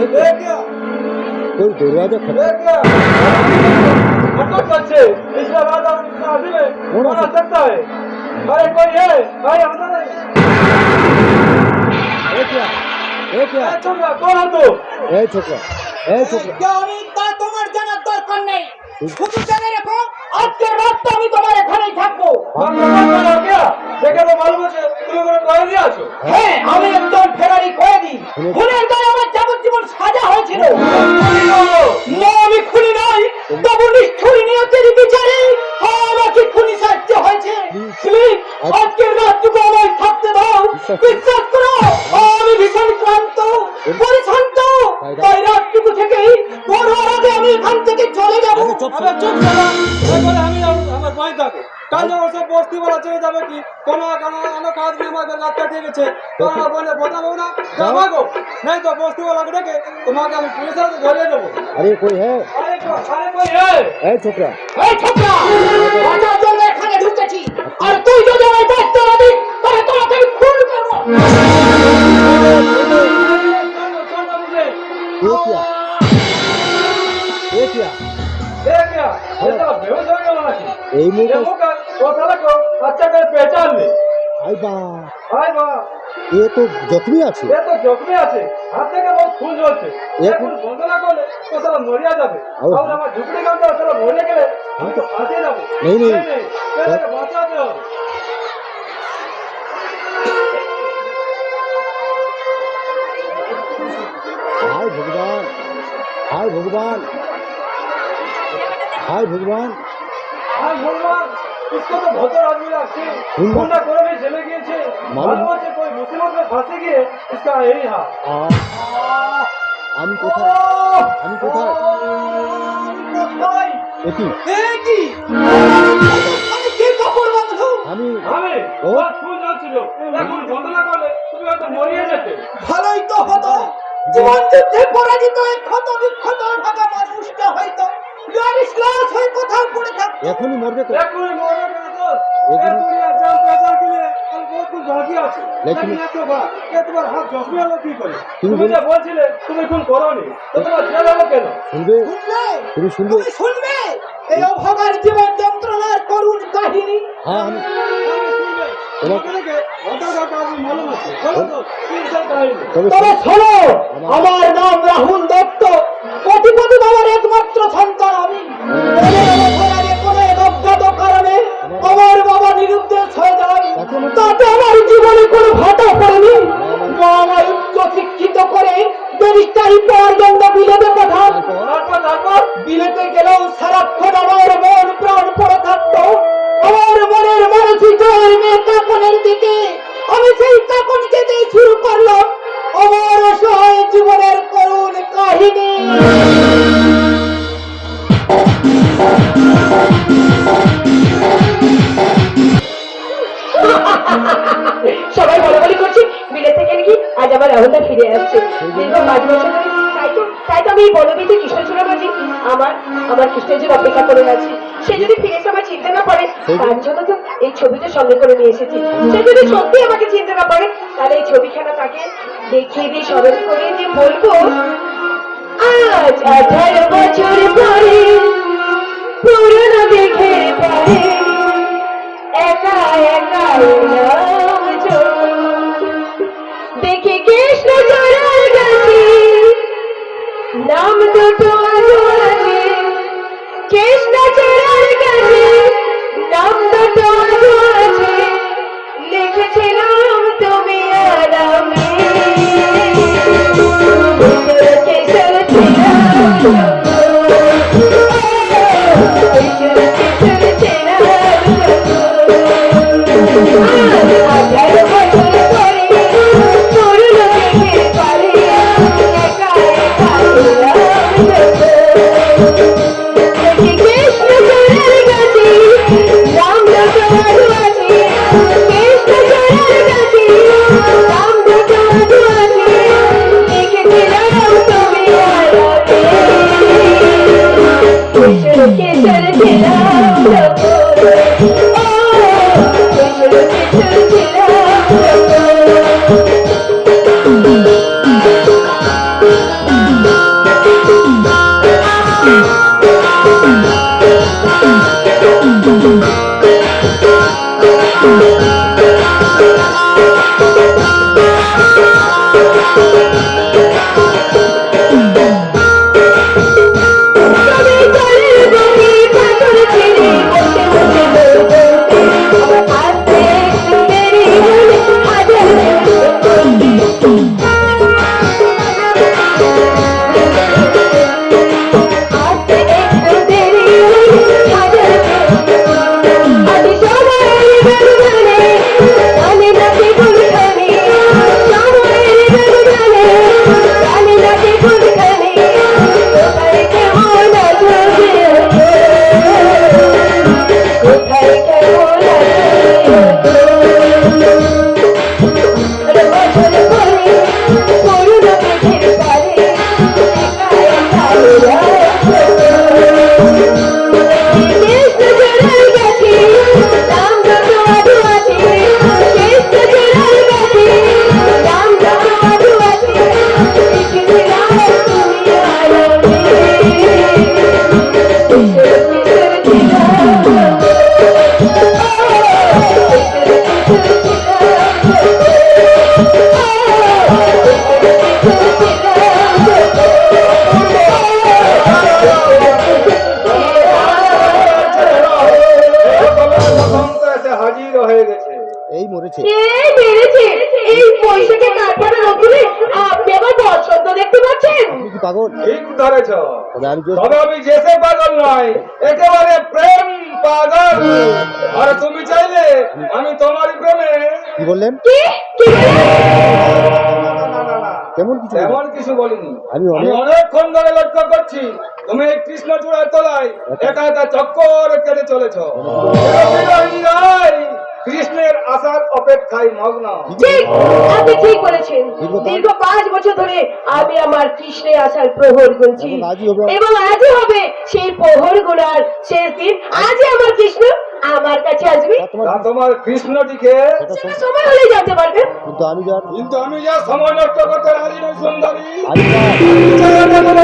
कोई दरवाजा खटखट इसके बाद होना सकता है। अरे कोई है भाई अंदर क्या छोकरा कौन है तू? छोकरा তোমার জানার দরকার নেই। শুধু জেনে রেখো আজকে রাত আমি তোমার এখানেই থাকবো। দেখে তো মালুম আছে তুমি কোনো কয়েদি আছো। হ্যাঁ আমি একজন ফেরারি কয়েদি। খুনের দায়ে আমার যাবজ্জীবন সাজা হয়েছিল। না আমি খুনি নই, তবু নিষ্ঠুর নিয়তির বিচারে আমাকে খুনি সাজতে হয়েছে। প্লিজ আজকের রাতটুকু আমায় থাকতে দাও। বিশ্বাস করো আমি ভীষণ ক্লান্ত পরিশ্রান্ত, তাই রাতটুকু থেকেই বড় আগে আমি এখান থেকে চলে যাবো। চুপ আমি আমার ভাই থাকো কাল যখন সব বস্তি বলা চলে যাবে কি কোনো অনেক আদমি আমাদের রাত কাটিয়ে গেছে তোমার বলে বোঝাবো না যাবো नहीं तो বস্তি वाला को देखे তোমাকে আমি পুলিশ হাতে ধরিয়ে দেবো। अरे कोई है छोकरा বাঁচার জন্য এখানে ঢুকেছি, আর তুই যদি আমায় দেখতে না দিস তাহলে তোমাকে আমি খুন করবো। क्या बेहोश हो गया এই মুখে तो साला को अच्छा कर पहचान ले। ভাই বা এ তো জখমি আছে। ये तो जोखमी আছে हाथ থেকে बहुत खून ঝরছে এখন বন্ধ না করলে তো সালা মরিয়া যাবে। আর আমার ঝুপড়ি কামটা সালা মরে গেলে আমি তো ফাঁসে যাব। नहीं तेरे বাঁচাতে হবে। हाय भगवान हाय भगवान हाय भगवान আর ভগবান इसको तो बहुत आदमी লাগছে গুন্ডা করে भी चले গিয়েছে মালুম আছে कोई मुसीबत में फंसे गए इसका यही हाल। আমি কোথায় কি আমি কি কাপড় বাঁধলো? আমি বহুত খুন যাচ্ছিল এখন বন্ধ না করলে তুমি হয়তো মরিয়ে যেতে। ভালোই তো হতো জীবন যুদ্ধে পরাজিত এক ক্ষত বিক্ষত ঢাকা মানুষটা হয়তো লাশ হয়ে কোথাও পড়ে থাকতো। এখনই মরবে তো এখনই মরবে কেন দোস্ত? এই দুনিয়া জান পেশা দিলে আর বহুত কিছু বাকি আছে লেকিন এত বাত এ তোমার হাত জখমি হলো কি করে? তুমি যে বলছিলে তুমি খুন করোনি তো তোমার জেল হলো কেন? শুনবে এই অভাগার জীবন যন্ত্রণার করুণ কাহিনী। হ্যাঁ আমি তবে শোনো আমার নাম রাহুল দত্ত, কোটিপতি বাবার একমাত্র সন্তান আমি। কোনো এক অজ্ঞাত কারণে আমার বাবা নিরুদ্দেশ হয়ে যায়, তাতে আমার জীবনে কোনো ভাটা পড়েনি। মা আমায় উচ্চ শিক্ষিত করে ব্যারিস্টারি পড়ার জন্য বিলেতে পাঠান। বিলেতে গেলেও সারাক্ষণ আমার মন প্রাণ পড়ে থাকতো আমার মনের মানসিক মেয়ে কাকনের দিকে। আমি সেই কাকনকে দিয়ে শুরু করলাম আমার অসহায় জীবনের করুণ কাহিনী। সবাই বলাবলি করছে বিলে থেকে নাকি আজ আমার রাহুলদা ফিরে আসছে দীর্ঘ 5 বছর ধরে। তাই তো আমি বলবি যে কৃষ্ণচূড়া মাঝি আমার কৃষ্ণের অপেক্ষা করে আছে। সে যদি ফিরে এসে আমার চিনতে না পারে তার জন্য তো এই ছবিটা সঙ্গে করে নিয়ে এসেছি। সে যদি সত্যি আমাকে চিনতে না পারে তাহলে এই ছবিখানা তাকে দেখিয়ে দিয়ে স্মরণ করে দিয়ে বলবো আজ 18 বছর পরে পুরনো দেখে পরে একা একা দেখি কৃষ্ণচূড়ার গাছে নাম দুটো আছে। কৃষ্ণচূড়ার গাছে নাম দুটো আছে, লিখেছিলাম তুমি আর আমি। কিশোর ছিলাম হাজির হয়ে গেছে। এই মরেছে। এই মেরেছে। এই পয়সাকে কারখানা রোগলে আপনি আমার পছন্দ দেখতে পাচ্ছেন? আপনি কি পাগল? ঠিক ধরেছ। তবে আমি just- তবে আমি যেসে পাগল নয়, একেবারে প্রেম পাগল। আর তুমি চাইলে আমি তোমারই প্রেমে। কি বললেন? কি কি তেমন কিছু তেমন বলেন? কিছু বলিনি। আমি আমি অনেক- অনেকক্ষণ ধরে লক্ষ্য করছি তুমি এই কৃষ্ণচূড়ার তলায় একা একা চক্কর কেটে চলেছ। কৃষ্ণের আসার অপেক্ষায় মগ্ন। ঠিক, আপনি ঠিক বলেছেন। দীর্ঘ দীর্ঘ 5 বছর ধরে আমি আমার কৃষ্ণের আসার প্রহর গুনছি এবং আজই হবে। এবং আজই হবে সেই প্রহর গোনার শেষ দিন। আজই আমার কৃষ্ণ আমার কাছে আসবে। তা তা তোমার কৃষ্ণটিকে সেটা সেটা শোন- সময় হলেই জানতে পারবেন। কিন্তু আমি যা কিন্তু আমি যা সময় নষ্ট করতে রাজি নই সুন্দরী। আমি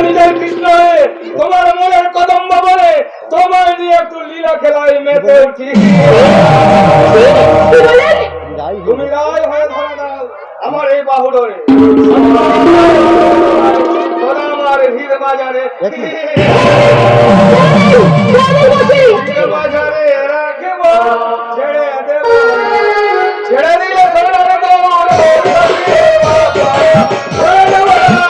নিজের কৃষ্ণ হয়ে তোমার মনের কদম বলে তোমায় নিয়ে একটু লীলা খেলায় মেতে উঠি। কি বলেন? রাই তুমি রায় হয়ে ধরা দাও আমার এই বাহু ধরে। তোরা আমার ভিড় বাজারে একই। রানী বসি, ভিড় বাজারে রাখিব ছেড়ে দেব ছেড়ে দিলে ছেড়ে দেব ছেড়ে দেব না।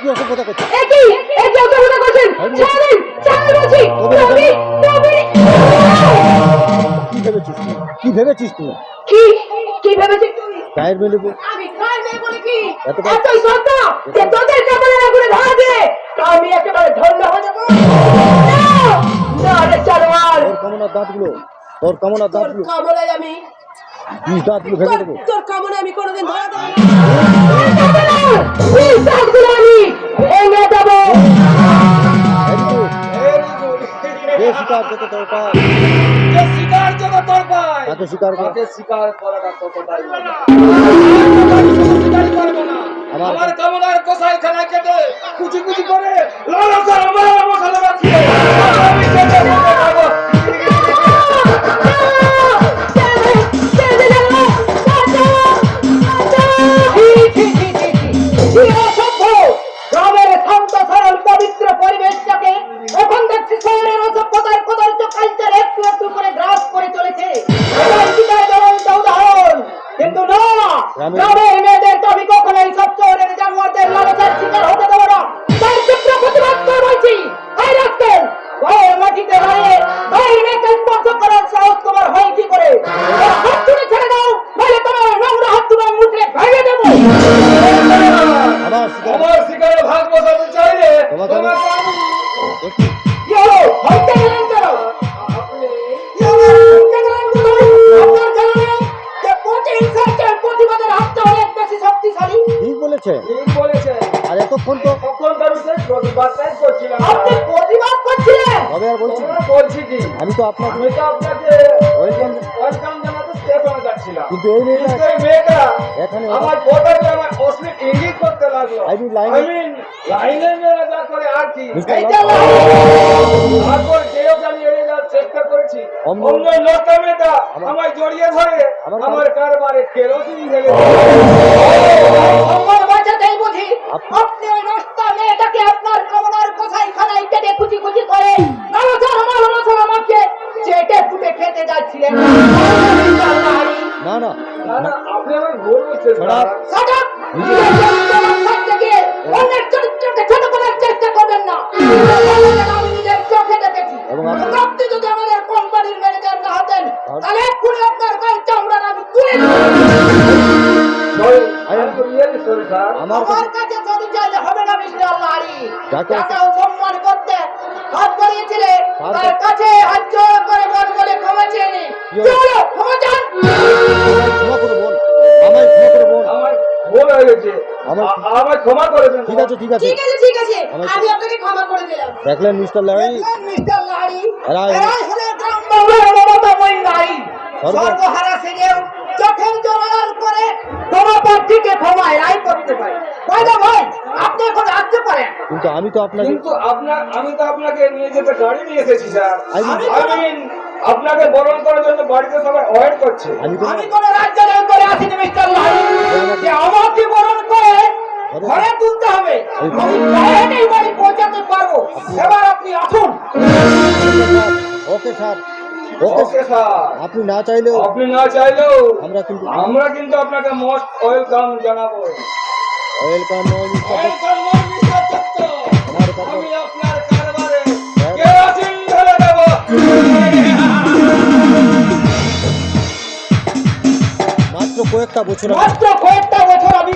কি অসভ্যতা করছে? একই একই অসুবিধা করছেন। ছাড়েন ছাড়েন বলছি। তবে তবে কি ভেবেছিস তুই? কি ভেবেছিস তুই? কি কি ভেবেছিস তুই? গায়ের মেয়ে নেবো? আমি খাই নেই বলে কি এতটা- এতই সত্য যে তোদের কাপড়ের আগুনে ধরা দিয়ে আমি একেবারে ধন্য হয়ে যাবো। না রে চারওয়াল, তোর কামনার দাঁতগুলো, তোর কামনার তোর দাঁতগুলো, কামড়ায় আমি বিষ দাঁতগুলো ভেঙে দেবো। তোর কামড়ে আমি কোনোদিন ধরা দেবো না। এই দাঁতগুলো আমি ভেঙে দেবো। যে শিকার যত তোর পায়, যে শিকার যত তোর পায় তাকে শিকার কর। তাকে শিকার করাটা ততটাই ভালো। শিকারই করবো না। আমার কামনার কষাই খানা কেটে কুচি কুচি করে লালসা আমার মশলা রাখিয়ে আমি খেতে খেতে খাবো। গ্রামের শান্ত সরল পবিত্র পরিবেশটাকে এখন দেখছি শহরের অসভ্যতার কদর্য কালচার একটু একটু করে গ্রাস করে চলেছে। এটাই শিকার জ্বলন্ত উদাহরণ। কিন্তু না, গ্রামের মেয়েদেরকে আমি কখনোই সব শহরের জানোয়ারদের লালসার শিকার হতে দেবো না। তার তীব্র প্রতিবাদ করে বলছি, এই রাস্কেল, গায়ের মাটিতে দাঁড়িয়ে গায়ের মেয়েকে স্পর্শ করার সাহস তোমার হয় কি করে? ওর হাত তুলে ছেড়ে দাও, নাহলে তোমার নোংরা হাত তোমার মুখে ভেঙে দেবো। আমার শিকার আমার শিকারে ভাগ বসাতে চাইলে তোমাকে আমি- তোমাকে আমি দেখি, কি হলো? হইতে গেলেন কেন? কি হলো? হইতে গেলেন কেন? আপনার জানা নেই যে কঠিন সরকার প্রতিবাদের হাতটা অনেক বেশি শক্তিশালী। ঠিক বলেছে। ঠিক বলেছে। আর এতক্ষণ তো কখন কারুতে প্রতিবাদটাই করছিলাম। আপনি প্রতিবাদ করছিলেন। তবে আর বলছি তোমরা বলছি কি আমি তো আপনাকে আমি তো আপনাকে Welcome. ওয়েলকাম জানাতে স্টেশনে যাচ্ছিলাম। কিন্তু এই মেয়েটা কিন্তু এই মেয়েটা এখানে আমার কথাকে আমার অশ্লীল ইঙ্গিত করতে লাগলো। I mean line- I mean, লাইনে মেয়েরা যা করে আর কি। Mr. এইটা Lal- তারপর কেউ আমি এড়িয়ে যাওয়ার চেষ্টা লক্ষ্য করেছি অন্য- অন্য লোকটা মেয়েটা আমার- আমায় জড়িয়ে ধরে আমার- আমার কারবারে কেরোসিন ঢেলে সম্মান বাঁচাতেই বুঝি আপনি- আপনি ওই নষ্ট মেয়েটাকে আপনার কামনার কোথায় খানায় কেটে কুচি কুচি করে নাড়াচাড়া আমাকে চেটে ফুটে খেতে যাচ্ছিলেন। না না না না আপনি আমার ভুল বুঝছেন ছোড়া। Shut up! নিজের চরিত্রবান থাকতে গিয়ে অন্যের চরিত্রকে ছোট করার চেষ্টা করবেন না। আমি নিজের চোখে দেখেছি। এবং আপনি- আপনি যদি আমাদের কোম্পানির ম্যানেজার না হতেন, আর- তাহলে এক্ষুনি আপনার গায়ের চামড়া আমি তুলে sorry I am really sorry sir আমার আমার কাছে সরি চাইলে হবে না মিস্টার আল্লাহরি। যাকে- যাকে সম্মান করতে হাত বাড়িয়েছিলে হাত- তার কাছে হাত জোড় করে মন বলে ক্ষমা চেয়ে নিন। কি কি হলো? হলো? ক্ষমা চান? ক্ষমা করে বোন, আমায় ক্ষমা করে বোন। আমার ভুল হয়ে গেছে আমার- আমায় ক্ষমা করে দিন ঠিক আছে ঠিক আছে ঠিক আছে ঠিক আছে আমার- আমি আপনাকে ক্ষমা করে দিলাম। দেখলেন মিস্টার লারি, দেখলেন মিস্টার লারি, এরাই- এরাই হলো গ্রাম বাংলার মমতাময়ী নারী। সর্ব- সর্বহারা সেজেও চোখের জল করে ক্ষমা প্রার্থীকে ক্ষমা এরাই করতে পারে। ভাই আপনি এখন আসতে পারেন। কিন্তু আমি তো আপনাকে কিন্তু আমি তো আপনাকে নিয়ে যেতে গাড়ি নিয়ে এসেছি স্যার আমি- আপনাকে বরণ করার জন্য বাড়িতে সবাই ওয়েট করছে আমি তো আমি কোন রাজ্য জয় করে আসিনি মিস্টার লারি আমাকে- যে আমাকে বরণ করে আরে- ঘরে তুলতে হবে। আরে- আমি পায়ে হেঁটেই বাড়ি পৌঁছাতে পারবো। এবার আপনি আসুন। ওকে স্যার, ওকে ওকে স্যার আপনি না চাইলেও আপনি না চাইলেও আমরা কিন্তু আপনাকে মোস্ট ওয়েলকাম জানাবো welcome mister welcome mister Dutta আমার কাছে আমি আপনার কারবারে হ্যাঁ। কেরোসিন ঢেলে দেব মাত্র কয়েকটা বছর আগে মাত্র কয়েকটা বছর আমি